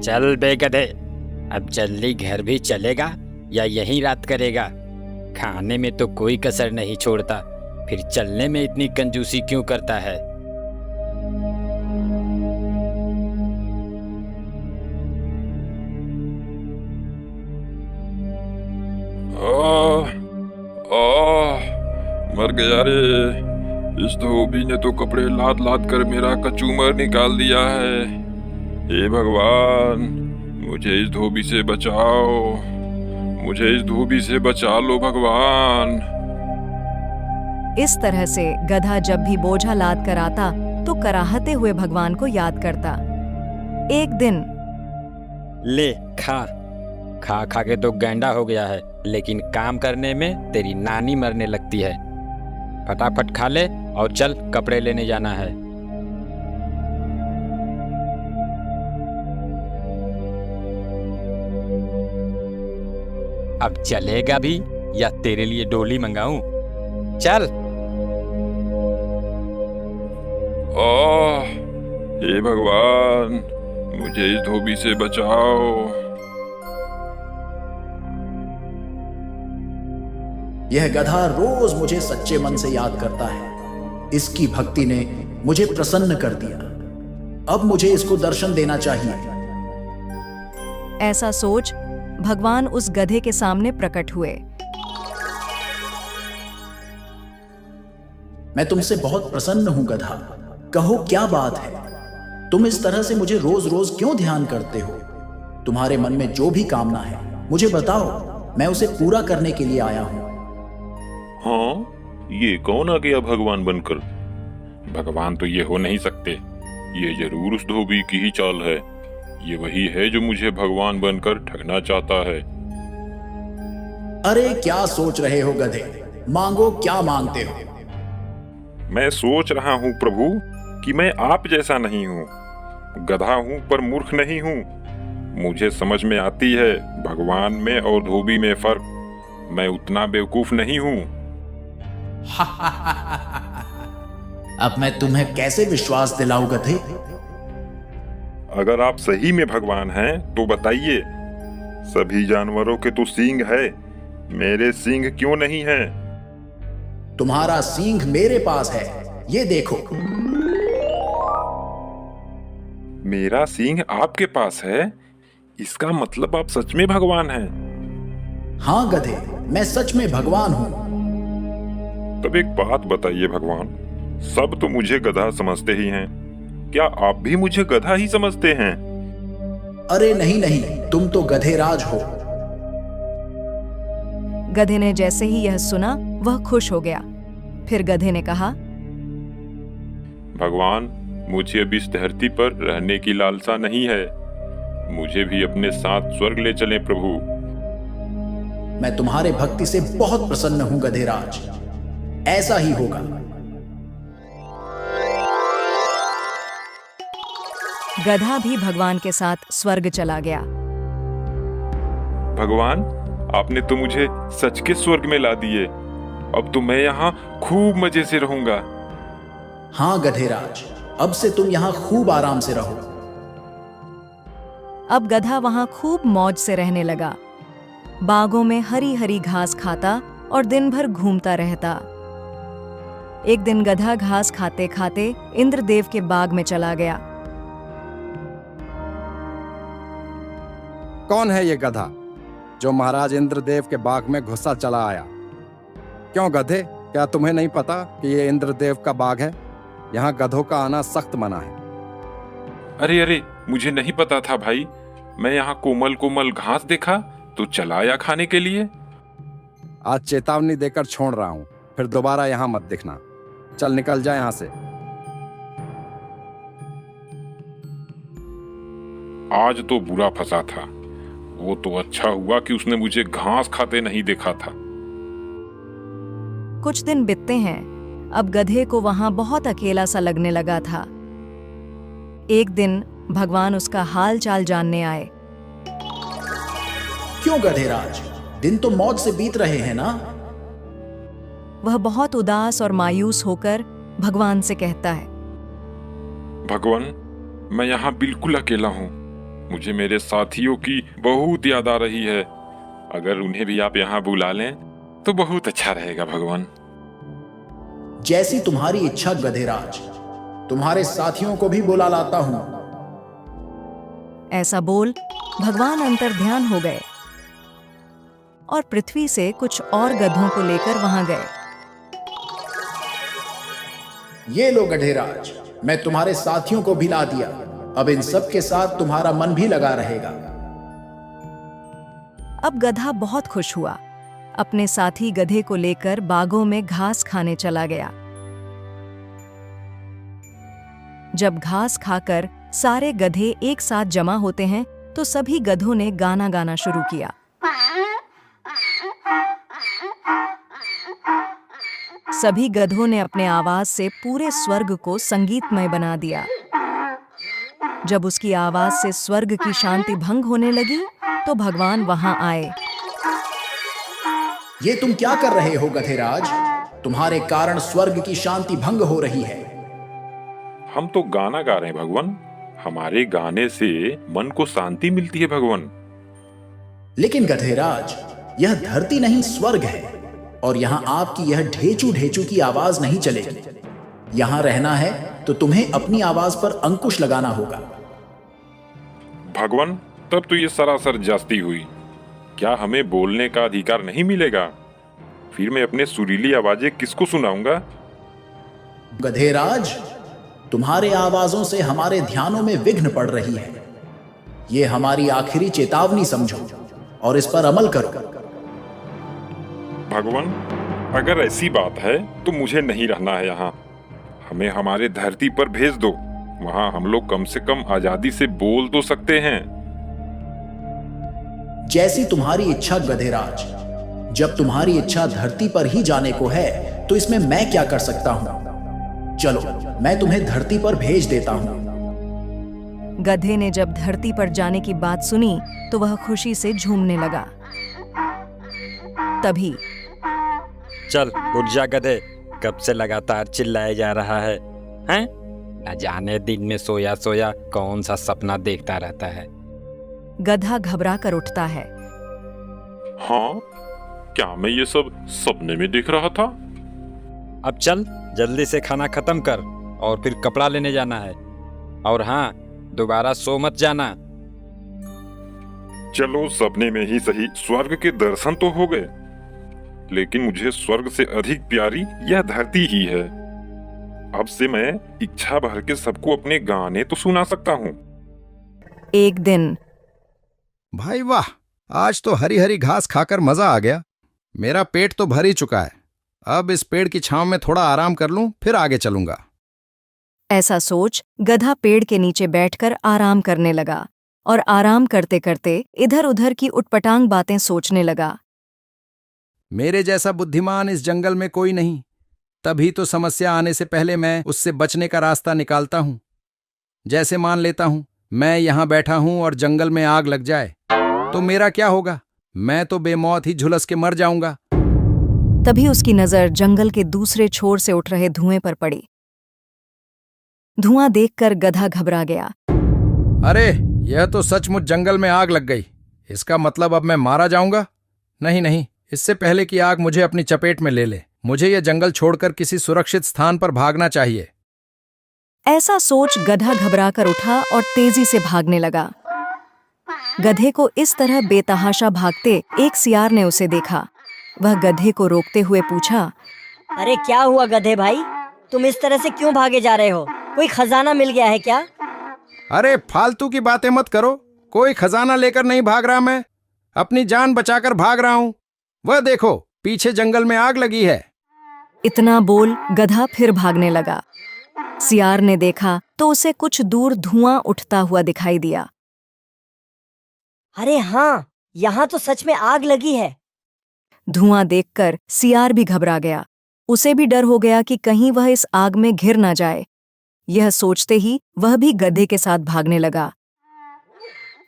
चल बे गधे, अब जल्दी घर भी चलेगा या यहीं रात करेगा? खाने में तो कोई कसर नहीं छोड़ता, फिर चलने में इतनी कंजूसी क्यों करता है? आह, आह, मर गया रे। इस धोबी ने तो कपड़े लाद लाद कर मेरा कचूमर निकाल दिया है। हे भगवान, मुझे इस धोबी से बचाओ, मुझे इस धोबी से बचा लो भगवान। इस तरह से गधा जब भी बोझा लाद कर आता तो कराहते हुए भगवान को याद करता। एक दिन ले खा खा खा के तो गैंडा हो गया है, लेकिन काम करने में तेरी नानी मरने लगती है। फटाफट खा ले और चल, कपड़े लेने जाना है। अब चलेगा भी या तेरे लिए डोली मंगाऊं? चल। आह, हे भगवान, मुझे इस धोबी से बचाओ। यह गधा रोज मुझे सच्चे मन से याद करता है। इसकी भक्ति ने मुझे प्रसन्न कर दिया। अब मुझे इसको दर्शन देना चाहिए। ऐसा सोच भगवान उस गधे के सामने प्रकट हुए। मैं तुमसे बहुत प्रसन्न हूं गधा, कहो क्या बात है? तुम इस तरह से मुझे रोज रोज क्यों ध्यान करते हो? तुम्हारे मन में जो भी कामना है मुझे बताओ, मैं उसे पूरा करने के लिए आया हूं। हाँ, ये कौन आ गया भगवान बनकर? भगवान तो ये हो नहीं सकते। ये जरूर उस धोबी की ही चाल है। ये वही है जो मुझे भगवान बनकर ठगना चाहता है। अरे क्या सोच रहे हो गधे? मांगो, क्या मांगते हो? मैं सोच रहा हूँ प्रभु कि मैं आप जैसा नहीं हूँ। गधा हूँ पर मूर्ख नहीं हूँ। मुझे समझ में आती है भगवान में और धोबी में फर्क। मैं उतना बेवकूफ नहीं हूँ। अब मैं तुम्हें कैसे विश्वास दिलाऊं गधे? अगर आप सही में भगवान हैं तो बताइए, सभी जानवरों के तो सींग है, मेरे सींग क्यों नहीं है? तुम्हारा सींग मेरे पास है, ये देखो। मेरा सींग आपके पास है? इसका मतलब आप सच में भगवान हैं। हाँ गधे, मैं सच में भगवान हूं। तब एक बात बताइए भगवान, सब तो मुझे गधा समझते ही हैं, क्या आप भी मुझे गधा ही समझते हैं? अरे नहीं नहीं, तुम तो गधेराज हो। गधे ने जैसे ही यह सुना वह खुश हो गया। फिर गधे ने कहा, भगवान, मुझे अब इस धरती पर रहने की लालसा नहीं है। मुझे भी अपने साथ स्वर्ग ले चलें प्रभु। मैं तुम्हारे भक्ति से बहुत प्रसन्न हूं गधेराज, ऐसा ही होगा। गधा भी भगवान के साथ स्वर्ग चला गया। भगवान, आपने तो मुझे सच के स्वर्ग में ला दिए। अब तो मैं यहाँ खूब मजे से रहूंगा। हाँ गधेराज, अब से तुम यहाँ खूब आराम से रहो। अब गधा वहां खूब मौज से रहने लगा। बागों में हरी हरी घास खाता और दिन भर घूमता रहता। एक दिन गधा घास खाते खाते इंद्रदेव के बाग में चला गया। कौन है ये गधा जो महाराज इंद्रदेव के बाग में घुसा चला आया? क्यों गधे, क्या तुम्हें नहीं पता कि ये इंद्रदेव का बाग है? यहाँ गधों का आना सख्त मना है। अरे अरे, मुझे नहीं पता था भाई। मैं यहाँ कोमल कोमल घास देखा तो चला आया खाने के लिए। आज चेतावनी देकर छोड़ रहा हूँ, फिर दोबारा यहाँ मत दिखना। चल निकल जा यहाँ से। आज तो बुरा फंसा था। वो तो अच्छा हुआ कि उसने मुझे घास खाते नहीं देखा था। कुछ दिन बीतते हैं। अब गधे को वहां बहुत अकेला सा लगने लगा था। एक दिन भगवान उसका हाल चाल जानने आए। क्यों गधेराज, दिन तो मौज से बीत रहे हैं ना? वह बहुत उदास और मायूस होकर भगवान से कहता है, भगवान, मैं यहाँ बिल्कुल अकेला हूँ। मुझे मेरे साथियों की बहुत याद आ रही है। अगर उन्हें भी आप यहाँ बुला लें तो बहुत अच्छा रहेगा भगवान। जैसी तुम्हारी इच्छा गधेराज, तुम्हारे साथियों को भी बुला लाता हूं। ऐसा बोल भगवान अंतर्ध्यान हो गए और पृथ्वी से कुछ और गधों को लेकर वहां गए। ये लो गधेराज, मैं तुम्हारे साथियों को भी ला दिया। अब इन सब के साथ तुम्हारा मन भी लगा रहेगा। अब गधा बहुत खुश हुआ। अपने साथी गधे को लेकर बागों में घास खाने चला गया। जब घास खाकर सारे गधे एक साथ जमा होते हैं तो सभी गधों ने गाना गाना शुरू किया। सभी गधों ने अपने आवाज से पूरे स्वर्ग को संगीतमय बना दिया। जब उसकी आवाज से स्वर्ग की शांति भंग होने लगी तो भगवान वहां आए। ये तुम क्या कर रहे हो गधेराज? तुम्हारे कारण स्वर्ग की शांति भंग हो रही है। हम तो गाना गा रहे हैं भगवान। हमारे गाने से मन को शांति मिलती है भगवान। लेकिन गधेराज, यह धरती नहीं स्वर्ग है, और यहाँ आपकी यह ढेचू ढेचू की आवाज नहीं चलेगी। यहाँ रहना है तो तुम्हें अपनी आवाज पर अंकुश लगाना होगा। भगवान, तब तो ये सरासर जास्ती हुई। क्या हमें बोलने का अधिकार नहीं मिलेगा? फिर मैं अपने सुरीली आवाजें किसको सुनाऊंगा? गधेराज, तुम्हारे आवाजों से हमारे ध्यानों में विघ्न पड़ रही है। ये हमारी आखिरी चेतावनी समझो और इस पर अमल करो। भगवान, अगर ऐसी बात है तो मुझे नहीं रहना है यहाँ। हमें हमारे धरती पर भेज दो। वहाँ हम लोग कम से कम आजादी से बोल तो सकते हैं। जैसी तुम्हारी इच्छा गधेराज। जब तुम्हारी इच्छा धरती पर ही जाने को है तो इसमें मैं क्या कर सकता हूँ? चलो, मैं तुम्हें धरती पर भेज देता हूँ। गधे ने जब धरती पर जाने की बात सुनी तो वह खुशी से झूमने लगा। तभी चल उठ जा गधे, कब से लगातार चिल्लाया जा रहा है, हैं? न जाने दिन में सोया सोया कौन सा सपना देखता रहता है। गधा घबरा कर उठता है। हाँ, क्या मैं ये सब सपने में देख रहा था? अब चल जल्दी से खाना खत्म कर और फिर कपड़ा लेने जाना है। और हाँ, दोबारा सो मत जाना। चलो, सपने में ही सही स्वर्ग के दर्शन तो हो गए, लेकिन मुझे स्वर्ग से अधिक प्यारी यह धरती ही है। अब से मैं इच्छा भर के सबको अपने गाने तो सुना सकता हूँ। एक दिन भाई वाह, आज तो हरी हरी घास खाकर मजा आ गया। मेरा पेट तो भर ही चुका है। अब इस पेड़ की छांव में थोड़ा आराम कर लूं, फिर आगे चलूंगा। ऐसा सोच गधा पेड़ के नीचे बैठकर आराम करने लगा और आराम करते करते इधर उधर की उटपटांग बातें सोचने लगा। मेरे जैसा बुद्धिमान इस जंगल में कोई नहीं, तभी तो समस्या आने से पहले मैं उससे बचने का रास्ता निकालता हूं। जैसे मान लेता हूं मैं यहां बैठा हूं और जंगल में आग लग जाए तो मेरा क्या होगा? मैं तो बेमौत ही झुलस के मर जाऊंगा। तभी उसकी नजर जंगल के दूसरे छोर से उठ रहे धुएं पर पड़ी। धुआं देखकर गधा घबरा गया। अरे, यह तो सचमुच जंगल में आग लग गई। इसका मतलब अब मैं मारा जाऊंगा? नहीं नहीं, इससे पहले कि आग मुझे अपनी चपेट में ले ले, मुझे यह जंगल छोड़कर किसी सुरक्षित स्थान पर भागना चाहिए। ऐसा सोच गधा घबराकर उठा और तेजी से भागने लगा। गधे को इस तरह बेतहाशा भागते एक सियार ने उसे देखा। वह गधे को रोकते हुए पूछा, अरे क्या हुआ गधे भाई, तुम इस तरह से क्यों भागे जा रहे हो? कोई खजाना मिल गया है क्या? अरे फालतू की बातें मत करो। कोई खजाना लेकर नहीं भाग रहा मैं, अपनी जान बचाकर भाग रहा हूं। वह देखो, पीछे जंगल में आग लगी है। इतना बोल गधा फिर भागने लगा। सियार ने देखा तो उसे कुछ दूर धुआं उठता हुआ दिखाई दिया। अरे हाँ, यहाँ तो सच में आग लगी है। धुआं देखकर सियार भी घबरा गया। उसे भी डर हो गया कि कहीं वह इस आग में घिर ना जाए। यह सोचते ही वह भी गधे के साथ भागने लगा।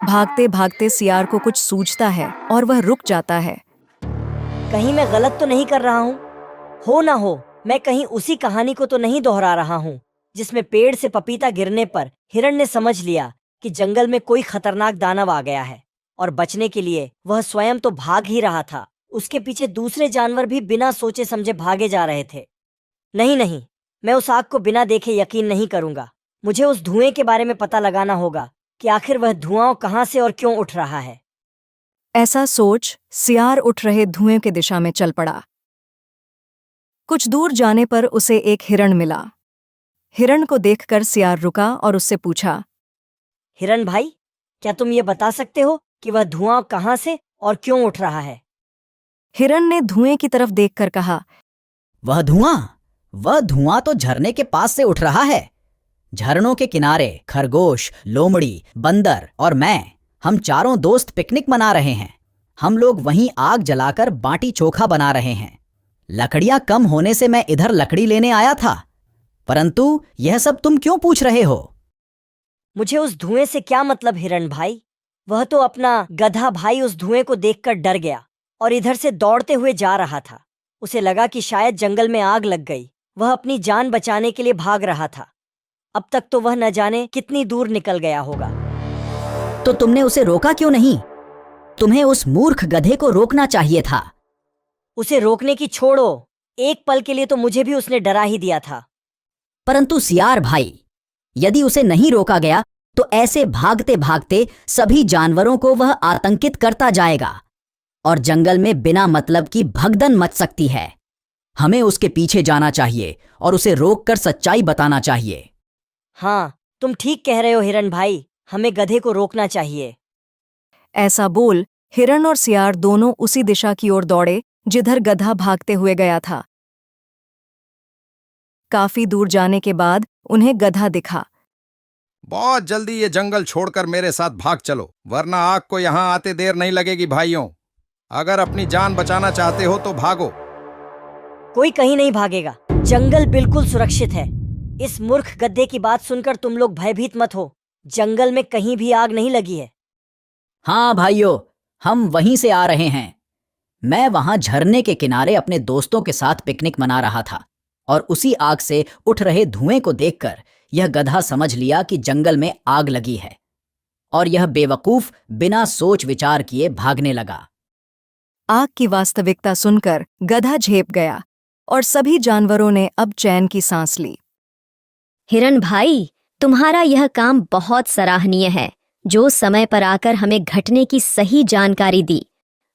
भागते भागते सियार को कुछ सूझता है और वह रुक जाता है। कहीं मैं गलत तो नहीं कर रहा हूँ? हो ना हो मैं कहीं उसी कहानी को तो नहीं दोहरा रहा हूँ जिसमें पेड़ से पपीता गिरने पर हिरण ने समझ लिया कि जंगल में कोई खतरनाक दानव आ गया है और बचने के लिए वह स्वयं तो भाग ही रहा था, उसके पीछे दूसरे जानवर भी बिना सोचे समझे भागे जा रहे थे। नहीं नहीं, मैं उस आग को बिना देखे यकीन नहीं करूंगा। मुझे उस धुएं के बारे में पता लगाना होगा कि आखिर वह धुआं कहां से और क्यों उठ रहा है। ऐसा सोच सियार उठ रहे धुएं की दिशा में चल पड़ा। कुछ दूर जाने पर उसे एक हिरण मिला। हिरण को देखकर सियार रुका और उससे पूछा, हिरण भाई, क्या तुम ये बता सकते हो कि वह धुआं कहां से और क्यों उठ रहा है? हिरण ने धुएं की तरफ देखकर कहा, वह धुआं तो झरने के पास से उठ रहा है। झरनों के किनारे खरगोश, लोमड़ी, बंदर और मैं, हम चारों दोस्त पिकनिक मना रहे हैं। हम लोग वहीं आग जलाकर बाटी चोखा बना रहे हैं। लकड़ियां कम होने से मैं इधर लकड़ी लेने आया था, परंतु यह सब तुम क्यों पूछ रहे हो? मुझे उस धुएं से क्या मतलब हिरण भाई? वह तो अपना गधा भाई उस धुएं को देखकर डर गया और इधर से दौड़ते हुए जा रहा था। उसे लगा कि शायद जंगल में आग लग गई। वह अपनी जान बचाने के लिए भाग रहा था। अब तक तो वह न जाने कितनी दूर निकल गया होगा। तो तुमने उसे रोका क्यों नहीं? तुम्हें उस मूर्ख गधे को रोकना चाहिए था। उसे रोकने की छोड़ो, एक पल के लिए तो मुझे भी उसने डरा ही दिया था। परंतु सियार भाई, यदि उसे नहीं रोका गया तो ऐसे भागते भागते सभी जानवरों को वह आतंकित करता जाएगा और जंगल में बिना मतलब की भगदड़ मच सकती है। हमें उसके पीछे जाना चाहिए और उसे रोककर सच्चाई बताना चाहिए। हाँ, तुम ठीक कह रहे हो हिरण भाई, हमें गधे को रोकना चाहिए। ऐसा बोल हिरण और सियार दोनों उसी दिशा की ओर दौड़े जिधर गधा भागते हुए गया था। काफी दूर जाने के बाद उन्हें गधा दिखा। बहुत जल्दी ये जंगल छोड़कर मेरे साथ भाग चलो, वरना आग को यहां आते देर नहीं लगेगी भाइयों। अगर अपनी जान बचाना चाहते हो तो भागो। कोई कहीं नहीं भागेगा, जंगल बिल्कुल सुरक्षित है। इस मूर्ख गधे की बात सुनकर तुम लोग भयभीत मत हो। जंगल में कहीं भी आग नहीं लगी है। हाँ भाइयों, हम वहीं से आ रहे हैं। मैं वहां झरने के किनारे अपने दोस्तों के साथ पिकनिक मना रहा था और उसी आग से उठ रहे धुएं को देखकर यह गधा समझ लिया कि जंगल में आग लगी है और यह बेवकूफ बिना सोच विचार किए भागने लगा। आग की वास्तविकता सुनकर गधा झेप गया और सभी जानवरों ने अब चैन की सांस ली। हिरण भाई, तुम्हारा यह काम बहुत सराहनीय है, जो समय पर आकर हमें घटने की सही जानकारी दी,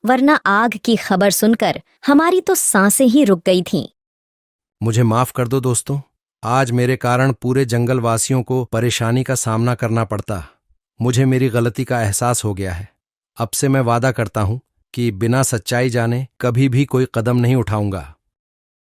वरना आग की खबर सुनकर हमारी तो सांसें ही रुक गई थीं। मुझे माफ कर दो दोस्तों, आज मेरे कारण पूरे जंगल वासियों को परेशानी का सामना करना पड़ता। मुझे मेरी गलती का एहसास हो गया है। अब से मैं वादा करता हूं कि बिना सच्चाई जाने कभी भी कोई कदम नहीं उठाऊंगा।